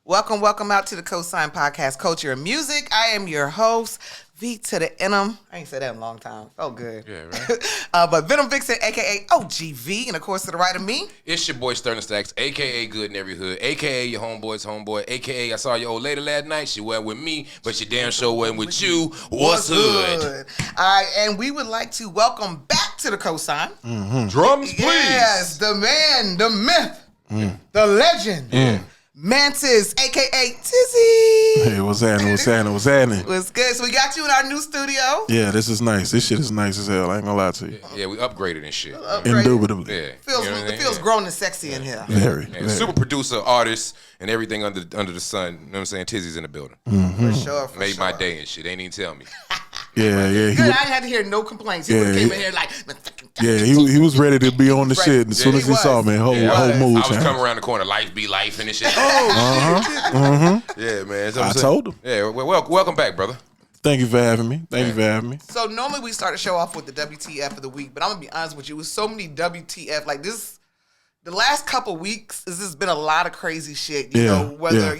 Welcome out to the Cosign Podcast, Culture and Music. I am your host, V to the Venom. I ain't said that in a long time. Oh, good. Yeah, right. But Venom Vixen, a.k.a. OGV, and of course to the right of me. It's your boy Sterling Stacks, a.k.a. Good in Every Hood, a.k.a. your homeboy's homeboy, a.k.a. I saw your old lady last night. She wasn't with me, but she damn sure wasn't with you. What's hood? All right, and we would like to welcome back to the Cosign. Mm-hmm. Drums, please. Yes, the man, the myth, the legend. Mantiz, a.k.a. Tizzy. Hey, what's happening? What's good? So we got you in our new studio. Yeah, this is nice. This shit is nice as hell. I ain't gonna lie to you. Yeah, we upgraded and shit. Indubitably. Yeah. It feels grown and sexy in here. Very. Super producer, artist, and everything under the sun. You know what I'm saying? Tizzy's in the building. For sure. Made my day and shit. They ain't even tell me. Yeah. Good. I didn't have to hear no complaints. He would have came in here like... Yeah, he was ready to be on the shit as soon as he saw me. Whole mood. I was coming around the corner, life be life and this shit. Yeah, man. I told him. Yeah, welcome back, brother. Thank you for having me. So normally we start the show off with the WTF of the week, but I'm gonna be honest with you, with so many WTF like this. The last couple weeks, this has been a lot of crazy shit. You know, whether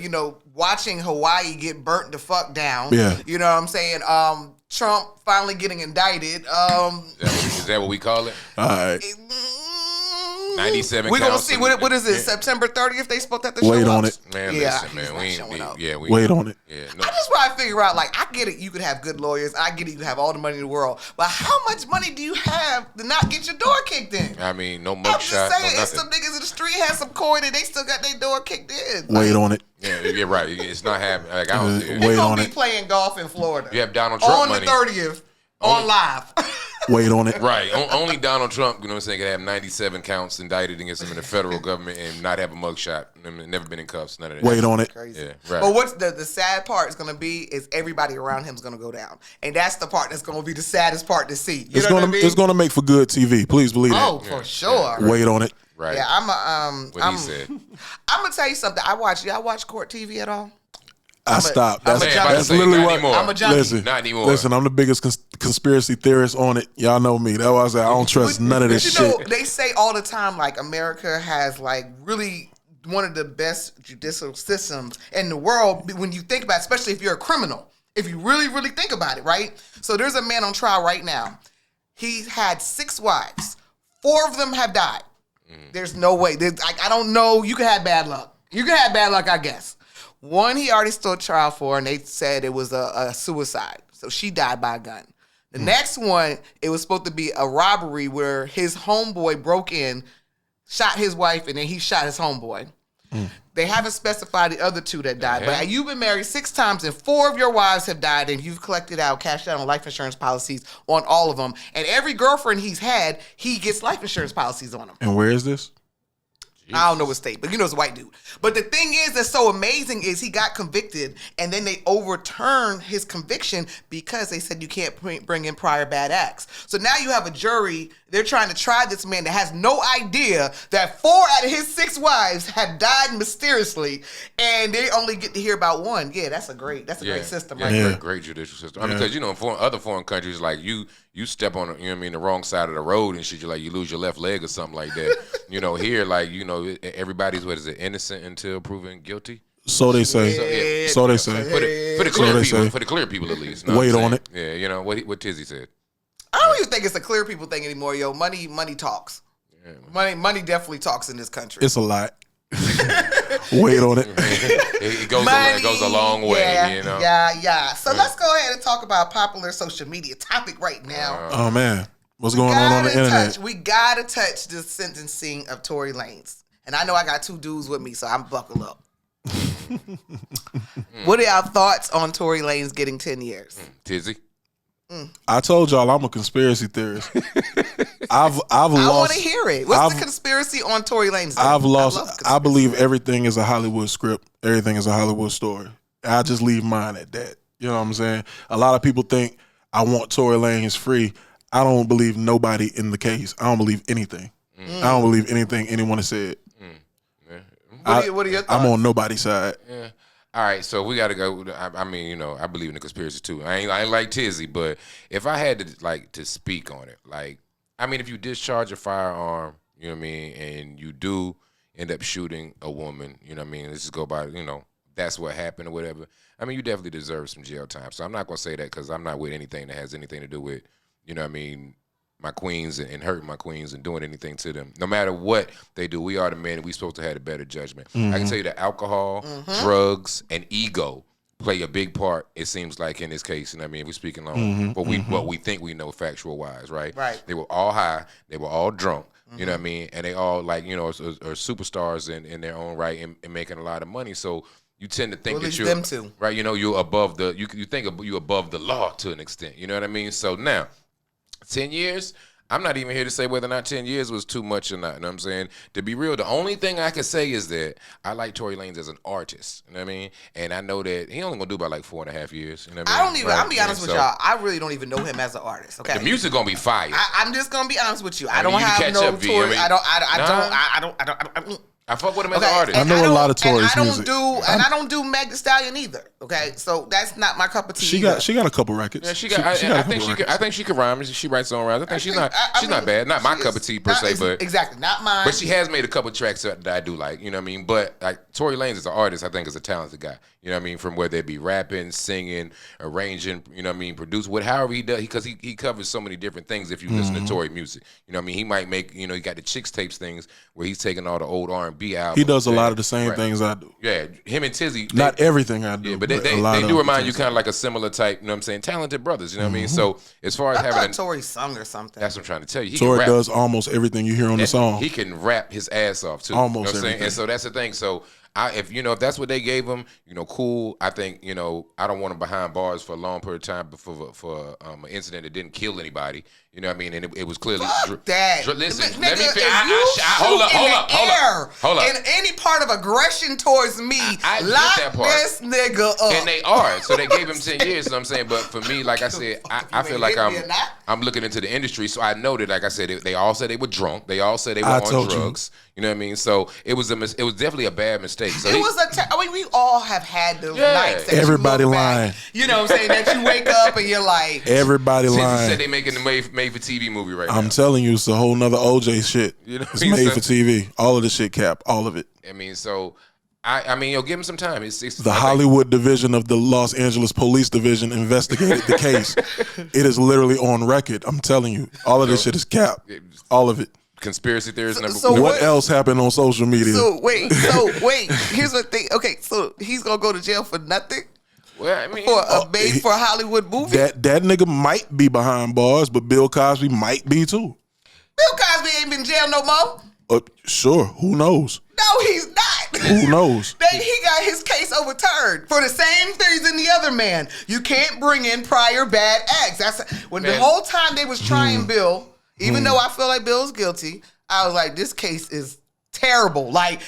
watching Hawaii get burnt the fuck down. Yeah. You know what I'm saying? Trump finally getting indicted. Is that what we call it? All right. 97 We're going to counts see, what is it, September 30th they supposed to have to Wait show on up? it. Man, Yeah, listen, man. Wait on it. Yeah, I just try to figure out, like, I get it, you could have good lawyers, I get it, you have all the money in the world, but how much money do you have to not get your door kicked in? I mean, no I'm mugshot, just saying, no it's some nothing. niggas in the street had some coin and they still got their door kicked in. Wait on it. Yeah, you're right. It's not happening. Like, I don't. They're Wait going on to be it. playing golf in Florida. You have Donald Trump on money. the 30th, on live. Wait on it. Right. Only Donald Trump, you know what I'm saying, can have 97 counts indicted against him in the federal government and not have a mugshot. Never been in cuffs. None of that. Wait on it. Crazy. Yeah, right. But what's the sad part is going to be is everybody around him is going to go down. And that's the part that's going to be the saddest part to see. You know what I mean? It's gonna make for good TV. Please believe that. Oh, for sure. Wait on it. Right. Yeah, What he said. I'm going to tell you something. Y'all watch court TV at all? I stopped. I'm a That's junkie. literally Not what. anymore. I'm a junkie. Listen, Not anymore. Listen, I'm the biggest conspiracy theorist on it. Y'all know me. That's why I say I don't trust none of this But shit. they say all the time, like, America has, like, really one of the best judicial systems in the world when you think about it, especially if you're a criminal. If you really, really think about it, right? So there's a man on trial right now. He had 6 wives. 4 of them have died. There's no way. I don't know. You could have bad luck. You could have bad luck, I guess. One he already stood trial for, and they said it was a suicide. So she died by a gun. The next one, it was supposed to be a robbery where his homeboy broke in, shot his wife, and then he shot his homeboy. They haven't specified the other 2 that died. But you've been married 6 times, and 4 of your wives have died, and you've collected out, cashed out on life insurance policies on all of them. And every girlfriend he's had, he gets life insurance policies on them. And where is this? I don't know what state, but you know it's a white dude. But the thing is that's so amazing is he got convicted, and then they overturned his conviction because they said you can't bring in prior bad acts. So now you have a jury. They're trying to try this man that has no idea that 4 out of his 6 wives have died mysteriously, and they only get to hear about 1. Yeah, that's a great system, right? Yeah. Great judicial system. I mean, because, you know, in other foreign countries, like, you step on, you know what I mean, the wrong side of the road and shit, you lose your left leg or something like that. You know, here, like, you know, everybody's, innocent until proven guilty? So they say. So they say. For the clear people at least. Wait on it. Yeah, you know, what Tizzy said. I don't even think it's a clear people thing anymore, yo. Money talks. Yeah. Money definitely talks in this country. It's a lot. Wait on it. It goes a long way, you know? Yeah. So let's go ahead and talk about a popular social media topic right now. Oh, man. What's going on the internet? We gotta touch the sentencing of Tory Lanez. And I know I got 2 dudes with me, so I'm buckled up. What are y'all thoughts on Tory Lanez getting 10 years? Tizzy? I told y'all I'm a conspiracy theorist. I've lost. I want to hear it. What's the conspiracy on Tory Lanez? I believe everything is a Hollywood script. Everything is a Hollywood story. I just leave mine at that. You know what I'm saying? A lot of people think I want Tory Lanez free. I don't believe nobody in the case. I don't believe anything. I don't believe anything anyone has said. What are your thoughts? I'm on nobody's side. Yeah. All right, so we got to go. I mean, you know, I believe in the conspiracy too. I ain't like Tizzy, but if I had to speak on it, like, I mean, if you discharge a firearm, you know what I mean, and you do end up shooting a woman, you know what I mean, let's just go by, you know, that's what happened or whatever, I mean, you definitely deserve some jail time. So I'm not gonna say that because I'm not with anything that has anything to do with, you know what I mean, my queens and hurting my queens and doing anything to them. No matter what they do, we are the men and we supposed to have a better judgment. I can tell you that alcohol, drugs, and ego play a big part, it seems like, in this case. And I mean, we're speaking on what we think we know factual wise, right? Right. They were all high, they were all drunk, you know what I mean? And they all, like, you know, are superstars in their own right and making a lot of money. So you tend to think that you're them too. Right, you know, you're above the you think you're above the law to an extent. You know what I mean? So now 10 years, I'm not even here to say whether or not 10 years was too much or not. You know what I'm saying? To be real, the only thing I can say is that I like Tory Lanez as an artist. You know what I mean? And I know that he only gonna do about like 4.5 years. You know what I mean? I'll be honest with y'all. I really don't even know him as an artist. Okay. The music gonna be fire. I'm just gonna be honest with you. I mean, don't you have catch no up, V. Tory. I mean, I fuck with him as an artist. I know a lot of Tory's music. And I don't do Meg Thee Stallion either. Okay, so that's not my cup of tea. She got a couple records. Yeah, she got. I think she can rhyme. She writes her own rhymes. I think she's not bad. Not my cup of tea per se, but exactly not mine. But she has made a couple tracks that I do like. You know what I mean? But like Tory Lanez as an artist, I think is a talented guy. You know what I mean? From whether it be rapping, singing, arranging, you know what I mean, produce, however he does, because he covers so many different things. If you listen to Tory music, you know what I mean. He might make, you know, he got the Chicks tapes things where he's taking all the old R&B albums. He does a lot of the same things I do. Yeah, him and Tizzy. Not everything I do. Yeah, but they do remind you kind of like a similar type. You know what I'm saying? Talented brothers. You know what I mean? So as far as having Tory sung or something. That's what I'm trying to tell you. Tory does almost everything you hear on the song. He can rap his ass off too. Almost you know what I'm everything. And so that's the thing. So if that's what they gave him, you know, cool. I think, you know, I don't want him behind bars for a long period of time for an incident that didn't kill anybody. You know what I mean? And it was clearly listen. Let me finish. Hold up. In any part of aggression towards me, lock this nigga up. And they are. So they gave him 10 years. You know what I'm saying? But for me, like I said, I feel like I'm looking into the industry, so I know that, like I said, they all said they were drunk. They all said they were on drugs. You know what I mean? So it was definitely a bad mistake. So we all have had those nights. That everybody lying. You know what I'm saying? That you wake up and you're like, everybody lying. Said they making the made for TV movie right now. I'm telling you, it's a whole nother OJ shit. You know, it's made for TV. All of the shit, Cap. All of it. I mean, so I mean, give him some time. It's the Hollywood division of the Los Angeles Police Division investigated the case. It is literally on record. I'm telling you, all of this shit is Cap. All of it. Conspiracy theories number one. What else happened on social media? So wait. Here's the thing. Okay, so he's gonna go to jail for nothing. Well, I mean, for a Hollywood movie. That nigga might be behind bars, but Bill Cosby might be too. Bill Cosby ain't been in jail no more. Sure. Who knows? No, he's not. Who knows? He got his case overturned for the same things in the other man. You can't bring in prior bad acts. That's when the whole time they was trying Bill. Even though I feel like Bill's guilty, I was like, this case is terrible. Like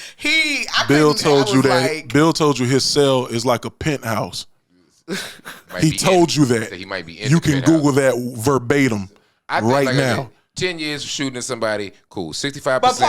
Bill told you his cell is like a penthouse. He told you that. He might be. You can Google that verbatim right now. 10 years of shooting at somebody, cool. 65%. But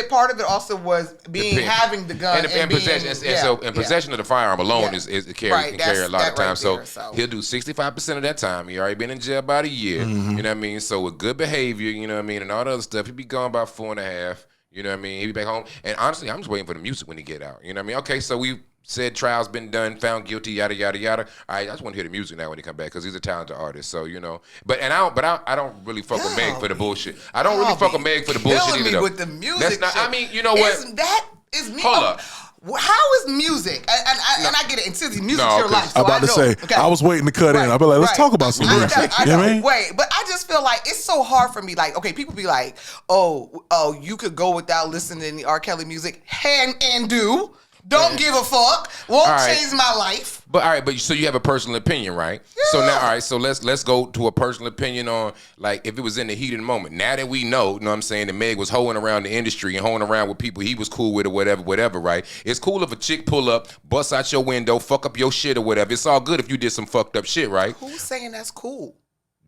part of it also was having the gun and possession. Possession of the firearm alone is carry a lot of time. So he'll do 65% of that time. He already been in jail about a year. You know what I mean? So with good behavior, you know what I mean, and all the other stuff, he'd be gone about 4.5. You know what I mean? He'd be back home. And honestly, I'm just waiting for the music when he get out. You know what I mean? Okay, so we said trial's been done, found guilty, yada yada yada. All right, I just want to hear the music now when he come back because he's a talented artist. So you know, I don't really fuck with Meg for the bullshit. I don't really fuck with Meg for the bullshit either. Though. With the music, that's not. I mean, you know what? That is me. Hold up. How is music? And I get it. And Tizzy, music's your life. So I'm about to say, I was waiting to cut in. I'll be like, let's talk about some music. You know what I mean? Wait, but I just feel like it's so hard for me. Like, okay, people be like, oh, you could go without listening to R. Kelly music. And do. Don't give a fuck. Won't change my life. But so you have a personal opinion, right? Yeah. So now, so let's go to a personal opinion on, like, if it was in the heat of the moment. Now that we know what I'm saying, that Meg was hoeing around the industry and hoeing around with people he was cool with or whatever, right? It's cool if a chick pull up, bust out your window, fuck up your shit or whatever. It's all good if you did some fucked up shit, right? Who's saying that's cool?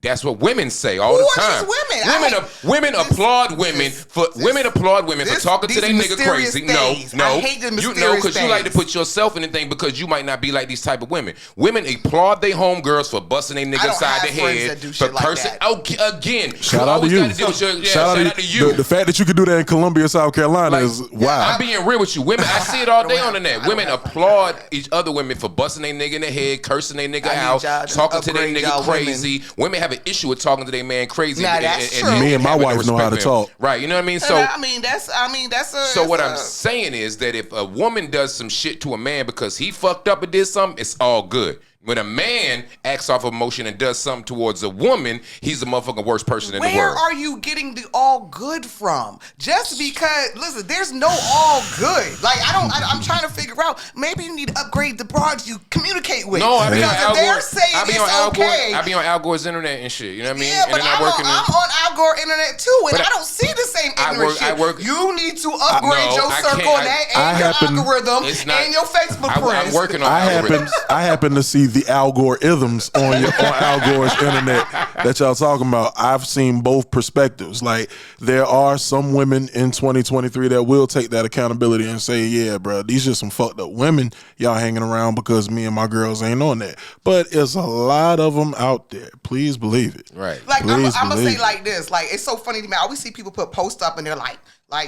That's what women say all the time. Women applaud women for talking to their nigga crazy. No, I hate the mysterious because you like to put yourself in the thing because you might not be like these type of women. Women applaud their homegirls for busting their nigga upside the head, for cursing. Again, shout out to you. Shout out to you. The fact that you could do that in Columbia, South Carolina is wow. I'm being real with you. Women, I see it all day on the net. Women applaud each other women for busting their nigga in the head, cursing their nigga out, talking to their nigga crazy. Women have an issue with talking to their man crazy. Nah, that's true. Me and my wife know how to talk. Right, you know what I mean? So that's what I'm saying is that if a woman does some shit to a man because he fucked up and did something, it's all good. When a man acts off emotion and does something towards a woman, he's the motherfucking worst person in the world. Where are you getting the all good from? Just because, listen, there's no all good. Like, I'm trying to figure out, maybe you need to upgrade the broads you communicate with. No, I be on Al Gore. They're saying it's okay. I be on Al Gore's internet and shit, you know what I mean? Yeah, but I'm on Al Gore internet too, and I don't see the same ignorant shit. You need to upgrade your circle and your algorithm and your Facebook friends. I'm working on algorithms. I happen to see the algorithms on Al Gore's internet that y'all talking about. I've seen both perspectives. Like, there are some women in 2023 that will take that accountability and say, yeah, bro, these are some fucked up women y'all hanging around because me and my girls ain't on that. But there's a lot of them out there. Please believe it. Right. Like, I'm gonna say like this. Like, it's so funny to me. I always see people put posts up and they're like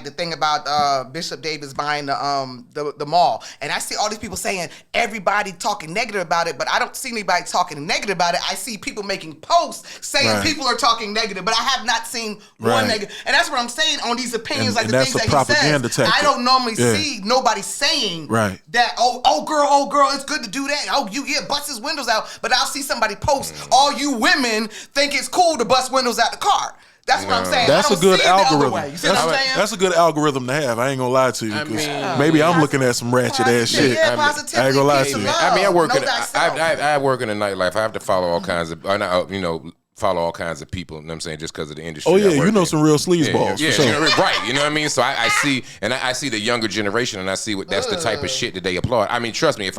the thing about Bishop Davis buying the mall, and I see all these people saying everybody talking negative about it, but I don't see anybody talking negative about it. I see people making posts saying people are talking negative, but I have not seen one negative. And that's what I'm saying on these opinions, like the things that he says. Tactic. I don't normally see nobody saying that. Oh girl, it's good to do that. Oh, bust his windows out. But I'll see somebody post, all you women think it's cool to bust windows out the car. That's what I'm saying. That's a good algorithm. You see what I'm saying? That's a good algorithm to have. I ain't gonna lie to you. Maybe I'm looking at some ratchet ass shit. I ain't gonna lie to you. I work in the nightlife. I have to follow all kinds of, follow all kinds of people, you know what I'm saying, just because of the industry. Oh, yeah, you know some real sleazeballs. Yeah, for sure. Right, you know what I mean? So I see the younger generation, and I see that's the type of shit that they applaud. I mean, trust me,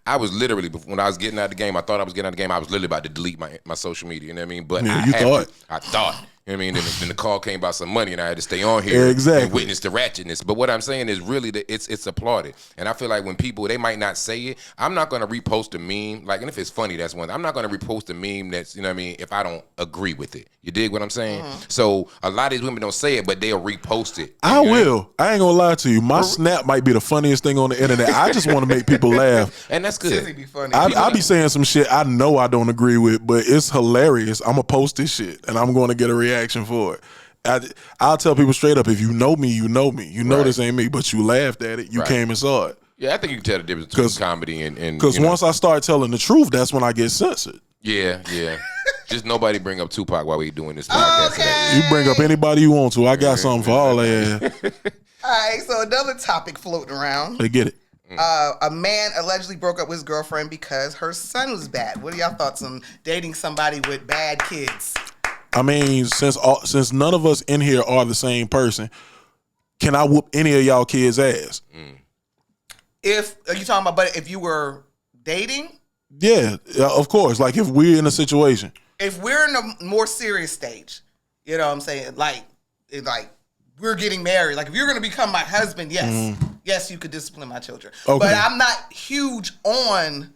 I was literally, when I was getting out of the game, I thought I was getting out of the game, I was literally about to delete my social media, you know what I mean? But I thought. You know what I mean? Then the call came about some money, and I had to stay on here and witness the ratchetness. But what I'm saying is really that it's applauded. And I feel like when people, they might not say it, I'm not going to repost a meme. Like, and if it's funny, that's one. I'm not going to repost a meme that's, you know what I mean, if I don't agree with it. You dig what I'm saying? So a lot of these women don't say it, but they'll repost it. I will. I ain't going to lie to you. My snap might be the funniest thing on the internet. I just want to make people laugh. And that's good. Be funny. I be saying some shit I know I don't agree with, but it's hilarious. I'm going to post this shit, and I'm going to get a reaction for it. I'll tell people straight up, if you know me, you know me. You know this ain't me, but you laughed at it. You came and saw it. Yeah, I think you can tell the difference between comedy and because once I start telling the truth, that's when I get censored. Yeah. Just nobody bring up Tupac while we doing this podcast today. You bring up anybody you want to. I got something for all that. All right, so another topic floating around. They get it. A man allegedly broke up with his girlfriend because her son was bad. What are y'all thoughts on dating somebody with bad kids? I mean, since none of us in here are the same person, can I whoop any of y'all kids' ass? Are you talking about, but if you were dating? Yeah, of course. Like, if we're in a situation. If we're in a more serious stage, you know what I'm saying? Like we're getting married. Like, if you're going to become my husband, yes, you could discipline my children. Okay. But I'm not huge on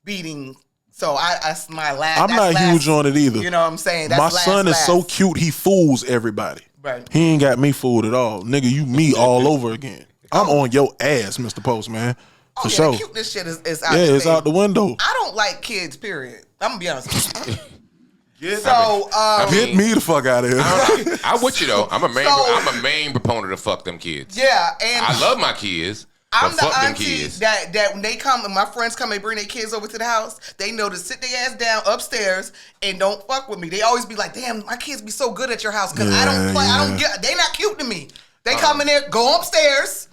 beating. So that's my last. I'm not huge on it either. You know what I'm saying? That's my son is so cute, he fools everybody. Right. He ain't got me fooled at all. Nigga, you me all over again. I'm on your ass, Mr. Postman. For sure. The cuteness shit is out. Yeah, it's out the window. I don't like kids, period. I'm going to be honest with you. Get me the fuck out of here. I'm with you, though. I'm a main proponent of fuck them kids. Yeah, and I love my kids. I'm the auntie that when they come and my friends come and bring their kids over to the house, they know to sit their ass down upstairs and don't fuck with me. They always be like, "Damn, my kids be so good at your house because I don't play. I don't get. They not cute to me. They come in there, go upstairs,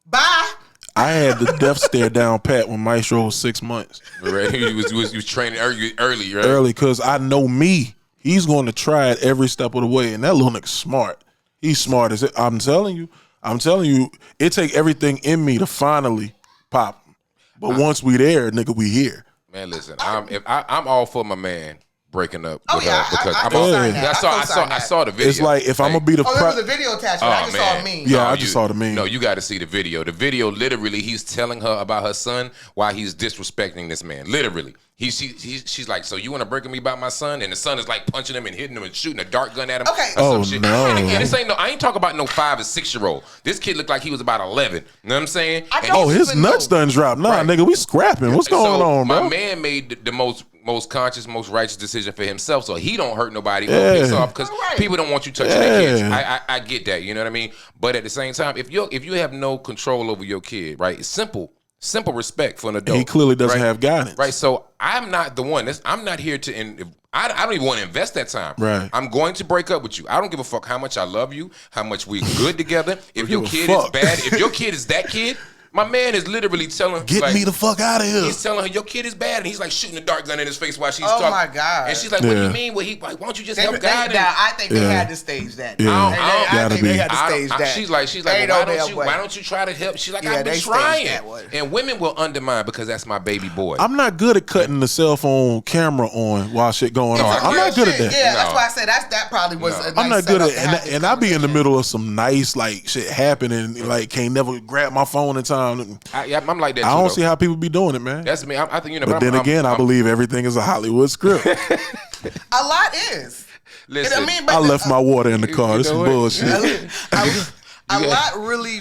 bye." I had the death stare down pat when Maestro was 6 months. Right, he was training early, right? Early, because I know me. He's going to try it every step of the way, and that little nigga's smart. He's smart as it. I'm telling you, it take everything in me to finally pop him. But once we there, nigga, we here. Man, listen, I'm all for my man breaking up Oh with yeah, her because I saw the video. It's like if I'm gonna be the. there was a video attached. I just saw a meme. Yeah, I just saw the meme. No, you got to see the video. The video, literally, he's telling her about her son while he's disrespecting this man. Literally, she's like, so you want to break with me about my son? And the son is like punching him and hitting him and shooting a dart gun at him. Okay. Oh shit. no. And this ain't I ain't talking about no 5 or 6 year old. This kid looked like he was about 11. You know what I'm saying? His nuts done dropped. Nah, nigga, we scrapping. What's going on, bro? My man made the most conscious, most righteous decision for himself, so he don't hurt nobody. Piss off because people don't want you touching their kids. I get that, you know what I mean. But at the same time, if you have no control over your kid, right? It's simple respect for an adult. He clearly doesn't right? have guidance, right? So I'm not the one. I'm not here to. I don't even want to invest that time. Right. I'm going to break up with you. I don't give a fuck how much I love you, how much we're good together. If your kid is bad, if your kid is that kid. My man is literally telling get me the fuck out of here. He's telling her your kid is bad, and he's like shooting a dart gun in his face while she's talking. Oh my god! And she's like, "What do you mean? Well, why don't you just help guide him?" I think they had to stage that. Yeah. I think they had to stage that. She's like, well, why don't you try to help? She's like, I've been trying. And women will undermine because that's my baby boy. I'm not good at cutting the cell phone camera on while shit going on. I'm not good at that. Yeah, that's why I said that probably was. A nice I'm not good at it, and I be in the middle of some nice like shit happening, like can't never grab my phone in time. I'm like that. I don't see how people be doing it, man. That's me. I think But then again, I believe everything is a Hollywood script. A lot is. Listen, I left my water in the car. This is bullshit. A lot really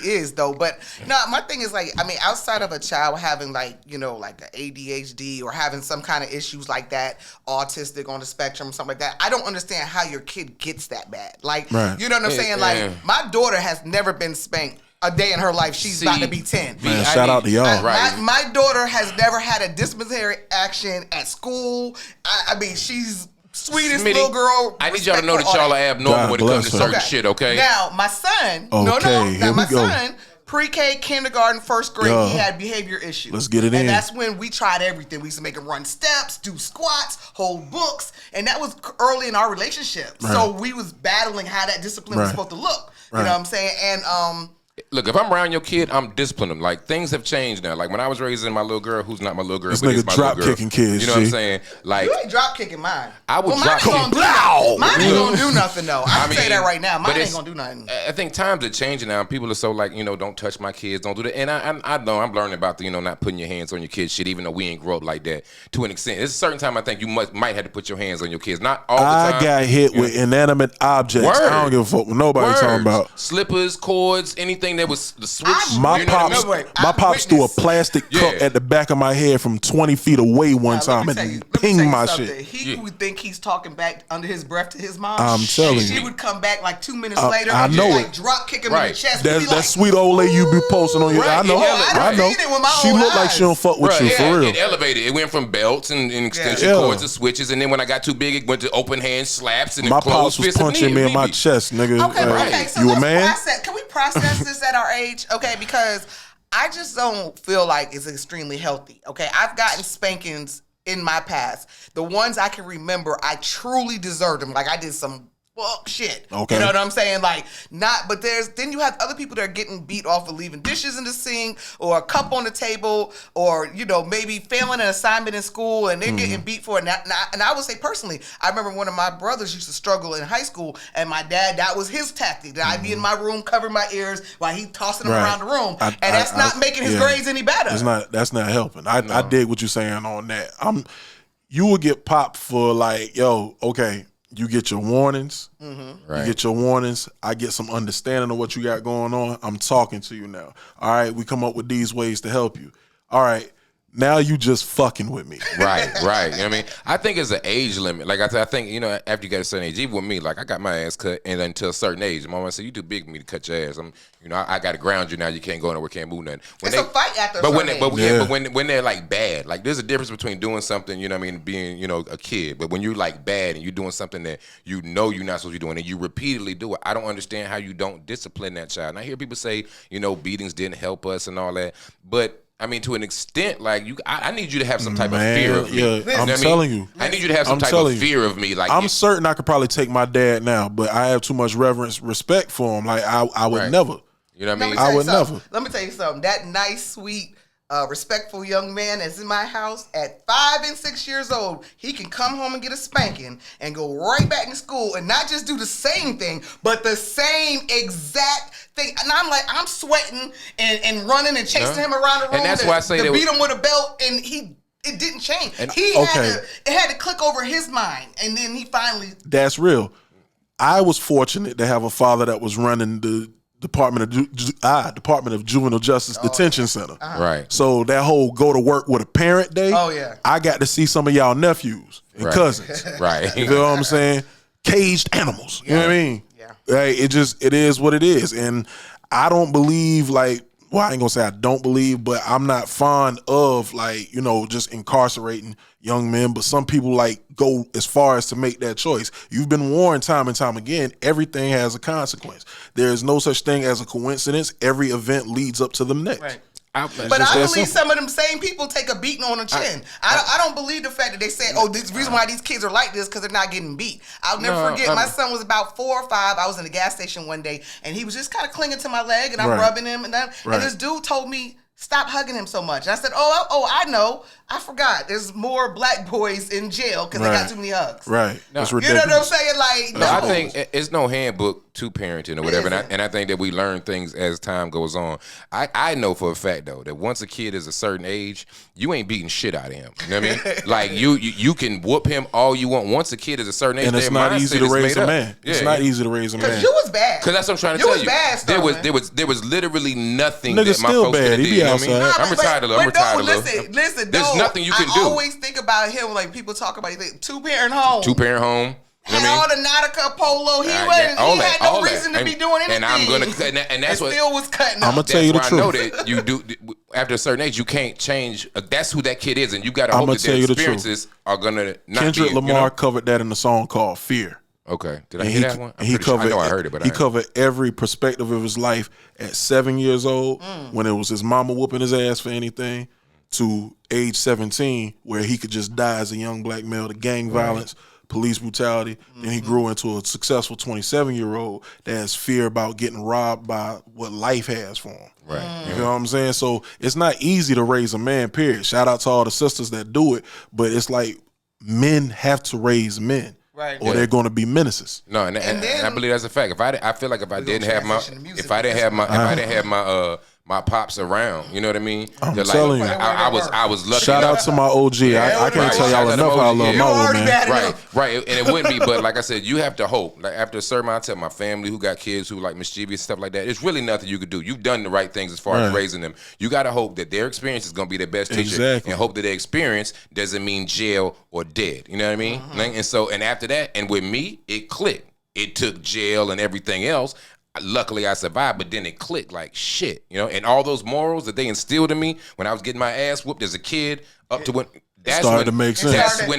is though, but no, my thing is like, I mean, outside of a child having like, like an ADHD or having some kind of issues like that, autistic on the spectrum, something like that, I don't understand how your kid gets that bad. Like, you know what I'm saying? Like, my daughter has never been spanked a day in her life. She's about to be 10. Man, shout out to y'all. My daughter has never had a disciplinary action at school. I mean, she's sweetest little girl. I need y'all to know that y'all are abnormal when it comes to certain shit, okay? Now, my son, my son, pre-K, kindergarten, first grade, he had behavior issues. Let's get it in. And that's when we tried everything. We used to make him run steps, do squats, hold books, and that was early in our relationship. Right. So we was battling how that discipline was supposed to look. You know what I'm saying? And look, if I'm around your kid, I'm disciplining him. Like, things have changed now. Like, when I was raising my little girl, who's not my little girl, this but nigga is my drop little girl. kicking kids. You know what I'm saying? Like, you ain't drop kicking mine. I would drop kick. Mine ain't gonna do nothing though. I can say that right now. Mine ain't gonna do nothing. I think times are changing now. People are so like, don't touch my kids, don't do that. And I know I'm learning about the, not putting your hands on your kids shit, even though we ain't grow up like that to an extent. There's a certain time I think you might have to put your hands on your kids. Not all the time. I got hit with inanimate objects. Word. I don't give a fuck what nobody's talking about. Slippers, cords, anything that was the switch. My pops threw a plastic cup at the back of my head from 20 feet away one time and pinged my shit. He would think he's talking back under his breath to his mom. I'm telling you. She would come back like 2 minutes later and just like drop kick him in the chest. That sweet old lady you be posting on your. I know. She looked like she don't fuck with you for real. It elevated. It went from belts and extension cords to switches, and then when I got too big, it went to open hand slaps and my pops was punching me in my chest, nigga. Okay, so you a man? Can we process this at our age? Okay, because I just don't feel like it's extremely healthy. Okay, I've gotten spankings in my past. The ones I can remember, I truly deserved them. Like I did some fuck shit. Okay. You know what I'm saying? Like but then you have other people that are getting beat off for leaving dishes in the sink or a cup on the table or, maybe failing an assignment in school and they're getting beat for it. And I would say personally, I remember one of my brothers used to struggle in high school and my dad, that was his tactic. That I'd be in my room covering my ears while he tossing them around the room. That's not making his grades any better. That's not helping. I dig what you're saying on that. You would get popped for like, okay. You get your warnings. Right. You get your warnings. I get some understanding of what you got going on. I'm talking to you now. All right, we come up with these ways to help you. All right, now you just fucking with me. Right. You know what I mean? I think it's an age limit. Like I think, after you get a certain age, even with me, like I got my ass cut and until a certain age. My mom said, you too big for me to cut your ass. I got to ground you now. You can't go nowhere, can't move nothing. It's a fight after a certain age. But when they're like bad, like there's a difference between doing something, being, a kid. But when you're like bad and you're doing something that you're not supposed to be doing and you repeatedly do it, I don't understand how you don't discipline that child. And I hear people say, beatings didn't help us and all that. But I mean, to an extent, like I need you to have some type of fear of me. Yeah, I'm telling you. I need you to have some type of fear of me. Like I'm certain I could probably take my dad now, but I have too much respect for him. Like I would never. You know what I mean? I would never. Let me tell you something. That nice, sweet a respectful young man that's in my house at 5 and 6 years old, he can come home and get a spanking and go right back to school and not just do the same thing, but the same exact thing. And I'm like, I'm sweating and running and chasing him around the room. And that's why I say to beat him with a belt, and it didn't change. And it had to click over his mind, and then he finally. That's real. I was fortunate to have a father that was running the Department of Juvenile Justice Detention Center. Right. So that whole go to work with a parent day. Oh yeah. I got to see some of y'all nephews and cousins. Right. You feel what I'm saying? Caged animals. You know what I mean? Yeah. Right. It is what it is, and I don't believe I ain't gonna say I don't believe, but I'm not fond of just incarcerating young men. But some people go as far as to make that choice. You've been warned time and time again, everything has a consequence. There is no such thing as a coincidence. Every event leads up to the next. Right. But I believe some of them same people take a beating on the chin. I don't believe the fact that they say, the reason why these kids are like this because they're not getting beat. I'll never forget, my son was about 4 or 5. I was in the gas station one day, and he was just kind of clinging to my leg, and I'm rubbing him, and this dude told me, stop hugging him so much. And I said, I know. I forgot. There's more black boys in jail because they got too many hugs. Right. That's ridiculous. You know what I'm saying? I think it's no handbook to parenting or whatever. And I think that we learn things as time goes on. I know for a fact, though, that once a kid is a certain age, you ain't beating shit out of him. You know what I mean? You can whoop him all you want. Once a kid is a certain age, and it's not easy to raise a man. Yeah. It's not easy to raise a man. Because you was bad. Because that's what I'm trying to tell you. Bad, there was literally nothing Nigga that my still folks bad. could have He did. be You know what I mean? outside. I'm retired a little. Listen. There's nothing you can do. I always think about him like people talk about it. 2-parent home. 2-parent home. You know all the Nautica polo. He had no reason to be doing anything. And I'm gonna and that's what still was cutting. I'm gonna tell you the truth. I know that you do after a certain age you can't change. That's who that kid is, and you got to hope that their experiences are gonna not Kendrick be. Lamar covered that in the song called "Fear." Okay, did I hear that one? I know I heard it, but he covered every perspective of his life at 7 years old, when it was his mama whooping his ass for anything, to age 17, where he could just die as a young black male to gang violence, police brutality. Then he grew into a successful 27-year-old that has fear about getting robbed by what life has for him. Right. You know what I'm saying? So it's not easy to raise a man, period. Shout out to all the sisters that do it, but it's like men have to raise men. Right. Or they're going to be menaces. No, and I believe that's a fact. I feel like if I didn't have my pops around, you know what I mean? I'm telling you, I was lucky. Shout out to my OG. I can't tell y'all enough how I love my old man. Right. And it wouldn't be, but like I said, you have to hope. Like after a certain amount, I tell my family who got kids who like mischievous stuff like that, it's really nothing you could do. You've done the right things as far as raising them. You got to hope that their experience is going to be their best teacher, and hope that their experience doesn't mean jail or dead. You know what I mean? And after that, and with me, it clicked. It took jail and everything else. Luckily, I survived, but then it clicked like shit, you know. And all those morals that they instilled in me when I was getting my ass whooped as a kid, up to when that's when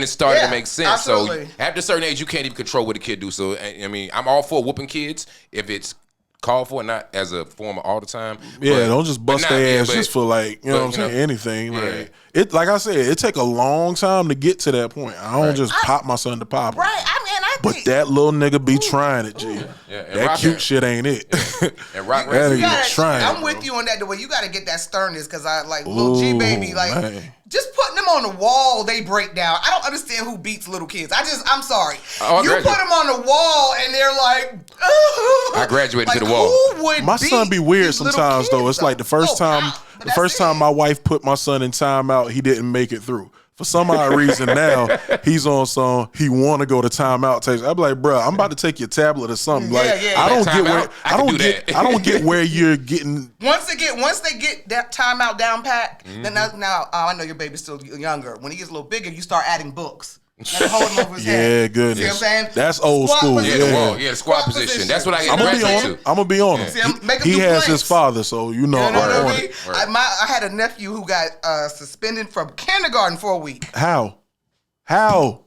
it started to make sense. Absolutely. So after a certain age, you can't even control what a kid do. So I mean, I'm all for whooping kids if it's called for, not as a form of all the time. Yeah, don't just bust their ass just for like you know what I'm saying. Anything like it. Like I said, it take a long time to get to that point. I don't just pop my son to pop him. Right. But that little nigga be trying it, G. That cute shit ain't it. And rock trying. I'm with you on that. The way you got to get that sternness, because I like little G baby, like just putting them on the wall, they break down. I don't understand who beats little kids. I'm sorry. You put them on the wall and they're like, I graduated to the wall. My son be weird sometimes though. It's like the first time my wife put my son in timeout, he didn't make it through. For some odd reason now, he's on some, he want to go to timeout. I'm like, bro, I'm about to take your tablet or something. I don't get where you're getting. Once they get that timeout down pat, then now I know your baby's still younger. When he gets a little bigger, you start adding books. Hold him over his head. Yeah, good. See what I'm saying? That's old school. The squat position. That's what I get graduated to. I'm gonna be on him. He has his father, so you know. I had a nephew who got suspended from kindergarten for a week. How? I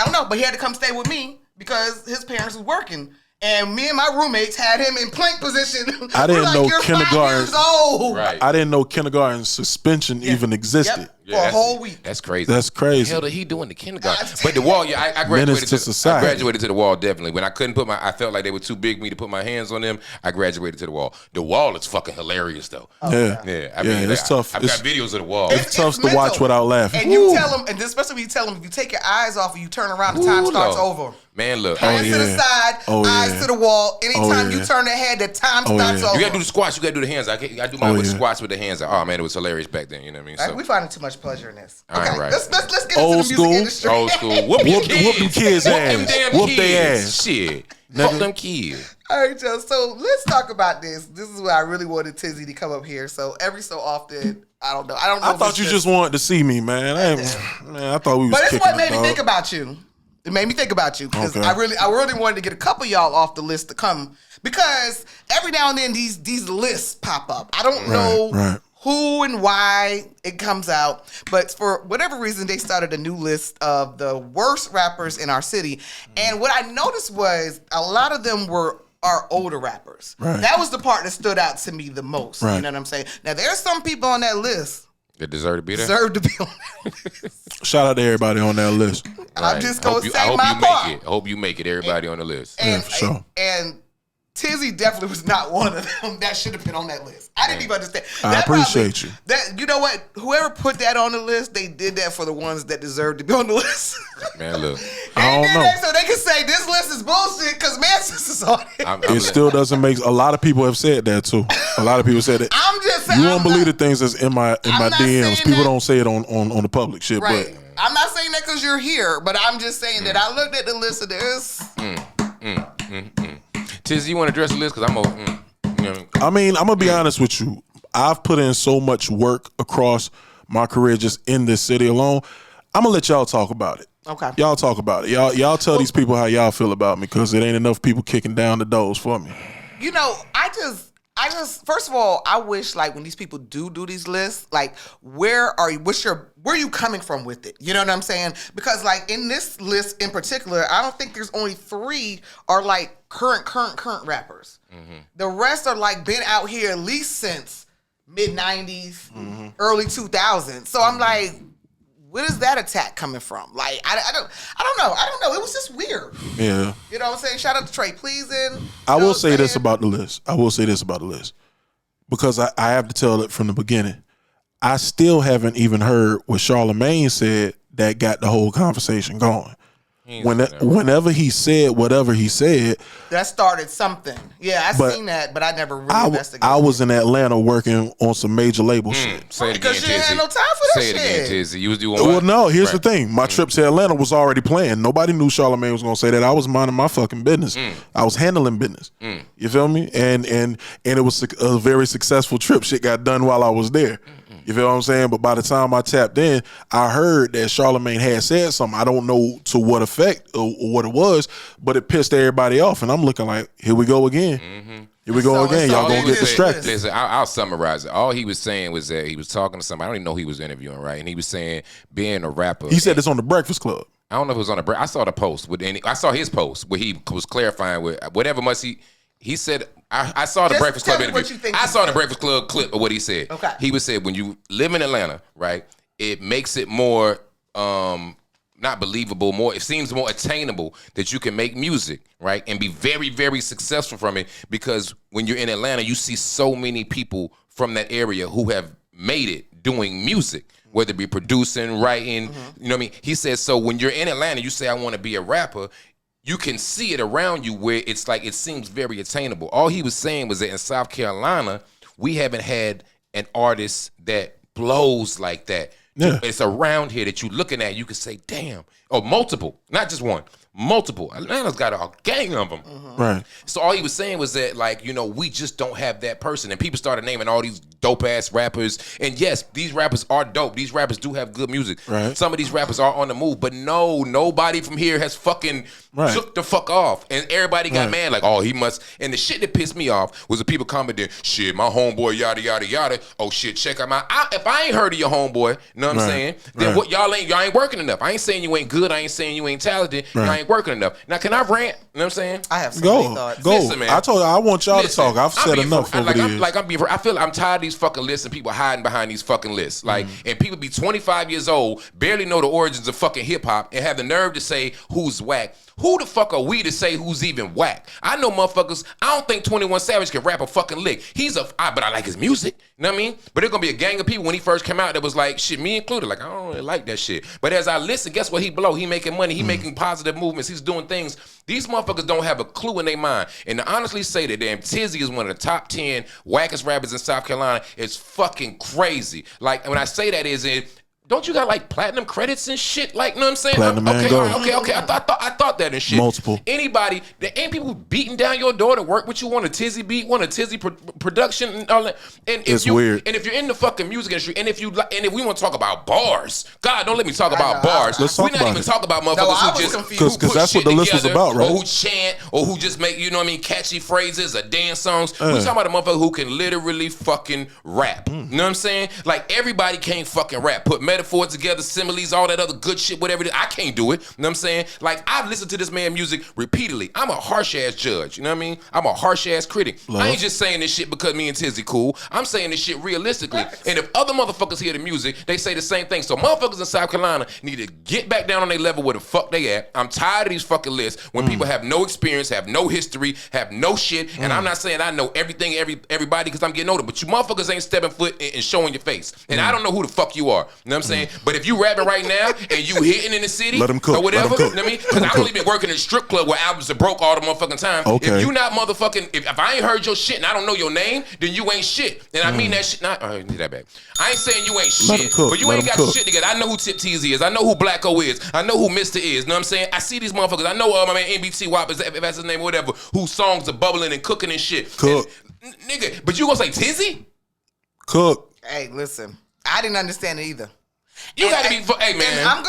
don't know, but he had to come stay with me because his parents was working. And me and my roommates had him in plank position. I didn't know you're kindergarten. 5 years old. Right. I didn't know kindergarten suspension even existed. for a whole week. That's crazy. That's crazy. The hell did he do in the kindergarten? But the wall, yeah, I graduated to society. I graduated to the wall definitely. When I couldn't I felt like they were too big for me to put my hands on them. I graduated to the wall. The wall is fucking hilarious though. Yeah. I mean, it's tough. I've got videos of the wall. It's tough to watch without laughing. And you tell them, and especially when you tell them, if you take your eyes off and you turn around, the time starts over. Man, look. Hands to the side, eyes to the wall. Anytime you turn the head, the time starts over. You gotta do the squats. You gotta do the hands. I do my squats with the hands. Oh man, it was hilarious back then. You know what I mean? So. We finding too much pleasure in this. All right. Let's get into the music industry. Old school. Whoop them kids' ass. Whoop their ass. Shit. Fuck them kids. All right, Joe. So let's talk about this. This is where I really wanted Tizzy to come up here. So every so often, I don't know. I thought you just wanted to see me, man. I thought we was. But it's what made me think about you. It made me think about you because Okay. I really wanted to get a couple of y'all off the list to come because every now and then these lists pop up. I don't know who and why it comes out, but for whatever reason they started a new list of the worst rappers in our city. And what I noticed was a lot of them are older rappers. Right. That was the part that stood out to me the most. Right. You know what I'm saying? Now there's some people on that list That deserve to be there. on that list. Shout out to everybody on that list. I'm just gonna say I hope my you part. make it. I hope you make it. Everybody on the list. And, for sure. And Tizzy definitely was not one of them that should have been on that list. I didn't even understand. I appreciate you. That you know what? Whoever put that on the list, they did that for the ones that deserve to be on the list. Man, look. I don't know. So they can say this list is bullshit because Mantiz is on it. It still doesn't make. A lot of people have said that too. A lot of people said that. I'm just saying. You won't believe the things that's in my DMs. People don't say it on the public shit, right. but I'm not saying that because you're here, but I'm just saying that I looked at the list of this. Tizzy, you want to address the list? Because I'm over. I mean, I'm gonna be honest with you. I've put in so much work across my career just in this city alone. I'm gonna let y'all talk about it. Okay. Y'all talk about it. Y'all tell these people how y'all feel about me because it ain't enough people kicking down the doors for me. You know, I just first of all, I wish like when these people do these lists, like where are you coming from with it? You know what I'm saying? Because like in this list in particular, I don't think there's only 3 are like current rappers. Mm-hmm. The rest are like been out here at least since mid 90s, early 2000s. So I'm like, where is that attack coming from? Like I don't know. It was just weird. Yeah. You know what I'm saying? Shout out to Trey Pleasing. I will say this about the list. Because I have to tell it from the beginning. I still haven't even heard what Charlamagne said that got the whole conversation going. Whenever he said whatever he said, that started something. Yeah, I seen that, but I never really investigated. I was in Atlanta working on some major label shit. Say it again, because you didn't have no time for that shit. Say it again, Tizzy. You was doing what? Well, no, here's the thing. My trip to Atlanta was already planned. Nobody knew Charlamagne was gonna say that. I was minding my fucking business. I was handling business. You feel me? And it was a very successful trip. Shit got done while I was there. You feel what I'm saying? But by the time I tapped in, I heard that Charlamagne had said something. I don't know to what effect or what it was, but it pissed everybody off. And I'm looking like, here we go again. Here we go again. Y'all gonna get distracted. Listen, I'll summarize it. All he was saying was that he was talking to somebody. I don't even know who he was interviewing, right? And he was saying being a rapper. He said this on the Breakfast Club. I don't know if it was on the break. I saw the post I saw his post where he was clarifying with whatever much he said. I saw the Breakfast Club interview. I saw the Breakfast Club clip of what he said. Okay. He was said when you live in Atlanta, right, it makes it more not believable, it seems more attainable that you can make music, right, and be very, very successful from it, because when you're in Atlanta, you see so many people from that area who have made it doing music, whether it be producing, writing, you know what I mean? He says, so when you're in Atlanta, you say, I want to be a rapper, you can see it around you where it's like it seems very attainable. All he was saying was that in South Carolina, we haven't had an artist that blows like that. Yeah. It's around here that you're looking at, you can say, damn, or multiple, not just one, multiple. Atlanta's got a gang of them. Right. So all he was saying was that, like, you know, we just don't have that person. And people started naming all these dope-ass rappers. And yes, these rappers are dope. These rappers do have good music. Right. Some of these rappers are on the move. But no, nobody from here has fucking took the fuck off. And everybody got mad, like, oh, he must. And the shit that pissed me off was the people commenting, shit, my homeboy, yada, yada, yada. Oh, shit, check him out. If I ain't heard of your homeboy, you know what I'm saying? Then what y'all ain't working enough. I ain't saying you ain't good. I ain't saying you ain't talented. Y'all ain't working enough. Now, can I rant? You know what I'm saying? I have some thoughts. Go. Listen, man. I told you I want y'all to talk. I've said enough over the years. I'm tired of these fucking lists and people hiding behind these fucking lists. Like, and people be 25 years old, barely know the origins of fucking hip hop, and have the nerve to say who's whack. Who the fuck are we to say who's even whack? I know motherfuckers, I don't think 21 Savage can rap a fucking lick. But I like his music. You know what I mean? But there's gonna be a gang of people when he first came out that was like, shit, me included, like, I don't really like that shit. But as I listen, guess what he blow? He making money, he making positive movements, he's doing things. These motherfuckers don't have a clue in their mind. And to honestly say that damn Tizzy is one of the top 10 wackest rappers in South Carolina is fucking crazy. Like, when I say that is it, don't you got like platinum credits and shit? Like, you know what I'm saying? Platinum and gold. Okay. I thought that and shit. Multiple. Anybody, there ain't people beating down your door to work with you on a Tizzy beat, want a Tizzy production and all that. And if It's weird. And if you're in the fucking music industry, and if we want to talk about bars, God, don't let me talk about bars. Let's talk We're not about even it. talk about motherfuckers who just Because that's what the list was about, right? Or who chant, or who just make, you know what I mean, catchy phrases or dance songs. We talking about a motherfucker who can literally fucking rap. You know what I'm saying? Like, everybody can't fucking rap. Put metaphors together, similes, all that other good shit, whatever it is. I can't do it. You know what I'm saying? Like, I've listened to this man's music repeatedly. I'm a harsh-ass judge. You know what I mean? I'm a harsh-ass critic. I ain't just saying this shit because me and Tizzy cool. I'm saying this shit realistically. And if other motherfuckers hear the music, they say the same thing. So motherfuckers in South Carolina need to get back down on their level where the fuck they at. I'm tired of these fucking lists when people have no experience, have no history, have no shit. And I'm not saying I know everything, everybody, because I'm getting older. But you motherfuckers ain't stepping foot and showing your face. And I don't know who the fuck you are. You know what I'm saying? But if you rapping right now and you hitting in the city Let 'em cook. or whatever, Let 'em cook. you know what I mean? Because I've only been working in a strip club where albums are broke all the motherfucking time. Okay. If you not motherfucking, if I ain't heard your shit and I don't know your name, then you ain't shit. And I mean that shit. Not, need that back. I ain't saying you ain't Let 'em shit, cook. but you Let ain't 'em got cook. shit together. I know who Tip Tizzy is. I know who Black O is. I know who Mr. is. You know what I'm saying? I see these motherfuckers. I know my man NBT Wop, if that's his name or whatever, whose songs are bubbling and cooking and shit. Cook. And, nigga, but you gonna say Tizzy? Cook. Hey, listen, I didn't understand it either. You gotta be, hey man. And I'm